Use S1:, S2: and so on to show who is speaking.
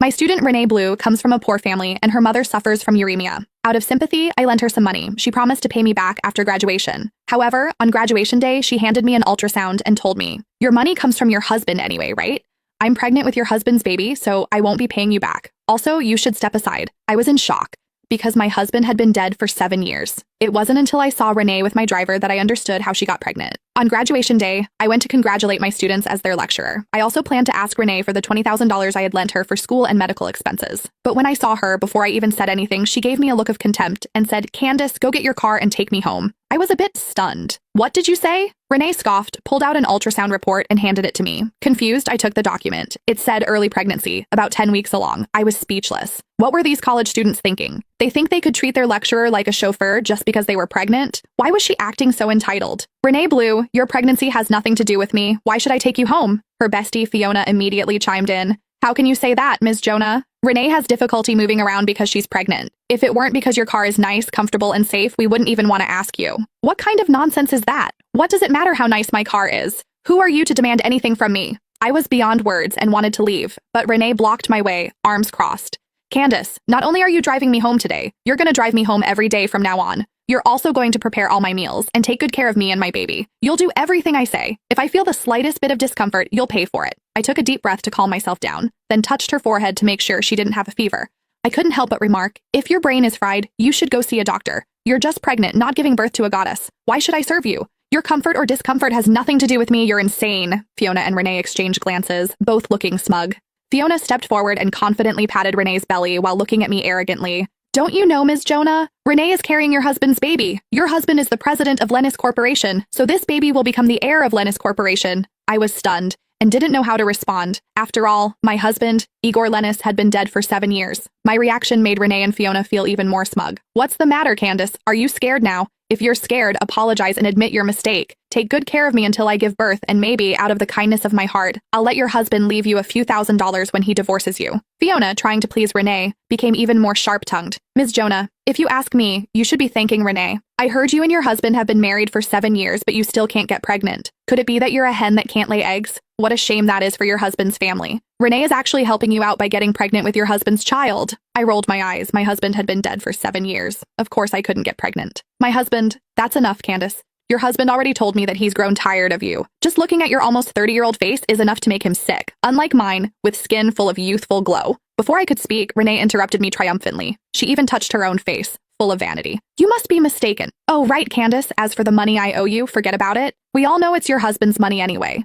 S1: My student Renee Blue comes from a poor family and her mother suffers from uremia. Out of sympathy, I lent her some money. She promised to pay me back after graduation. However, on graduation day, she handed me an ultrasound and told me, "Your money comes from your husband anyway, right? I'm pregnant with your husband's baby, so I won't be paying you back. Also, you should step aside." I was in shock because my husband had been dead for 7 years. It wasn't until I saw Renee with my driver that I understood how she got pregnant. On graduation day, I went to congratulate my students as their lecturer. I also planned to ask Renee for the $20,000 I had lent her for school and medical expenses. But when I saw her, before I even said anything, she gave me a look of contempt and said, "Candace, go get your car and take me home." I was a bit stunned. "What did you say?" Renee scoffed, pulled out an ultrasound report, and handed it to me. Confused, I took the document. It said early pregnancy, about 10 weeks along. I was speechless. What were these college students thinking? They think they could treat their lecturer like a chauffeur just because they were pregnant? Why was she acting so entitled? "Renee Blue, your pregnancy has nothing to do with me. Why should I take you home?" Her bestie, Fiona, immediately chimed in. "How can you say that, Ms. Jonah? Renee has difficulty moving around because she's pregnant. If it weren't because your car is nice, comfortable, and safe, we wouldn't even want to ask you." What kind of nonsense is that? What does it matter how nice my car is? Who are you to demand anything from me? I was beyond words and wanted to leave, but Renee blocked my way, arms crossed. "Candace, not only are you driving me home today, you're going to drive me home every day from now on. You're also going to prepare all my meals and take good care of me and my baby. You'll do everything I say. If I feel the slightest bit of discomfort, you'll pay for it." I took a deep breath to calm myself down, then touched her forehead to make sure she didn't have a fever. I couldn't help but remark, "If your brain is fried, you should go see a doctor. You're just pregnant, not giving birth to a goddess. Why should I serve you? Your comfort or discomfort has nothing to do with me. You're insane." Fiona and Renee exchanged glances, both looking smug. Fiona stepped forward and confidently patted Renee's belly while looking at me arrogantly. "Don't you know, Ms. Jonah? Renee is carrying your husband's baby. Your husband is the president of Lennis Corporation, so this baby will become the heir of Lennis Corporation." I was stunned and didn't know how to respond. After all, my husband, Igor Lennis, had been dead for 7 years. My reaction made Renee and Fiona feel even more smug. "What's the matter, Candace? Are you scared now? If you're scared, apologize and admit your mistake. Take good care of me until I give birth, and maybe, out of the kindness of my heart, I'll let your husband leave you a few $1,000s when he divorces you." Fiona, trying to please Renee, became even more sharp-tongued. "Ms. Jonah, if you ask me, you should be thanking Renee. I heard you and your husband have been married for 7 years, but you still can't get pregnant. Could it be that you're a hen that can't lay eggs? What a shame that is for your husband's family. Renee is actually helping you out by getting pregnant with your husband's child." I rolled my eyes. My husband had been dead for 7 years. Of course I couldn't get pregnant. "My husband, that's enough, Candace. Your husband already told me that he's grown tired of you. Just looking at your almost 30-year-old face is enough to make him sick, unlike mine, with skin full of youthful glow." Before I could speak, Renee interrupted me triumphantly. She even touched her own face, full of vanity. "You must be mistaken. Oh, right, Candace. As for the money I owe you, forget about it. We all know it's your husband's money anyway.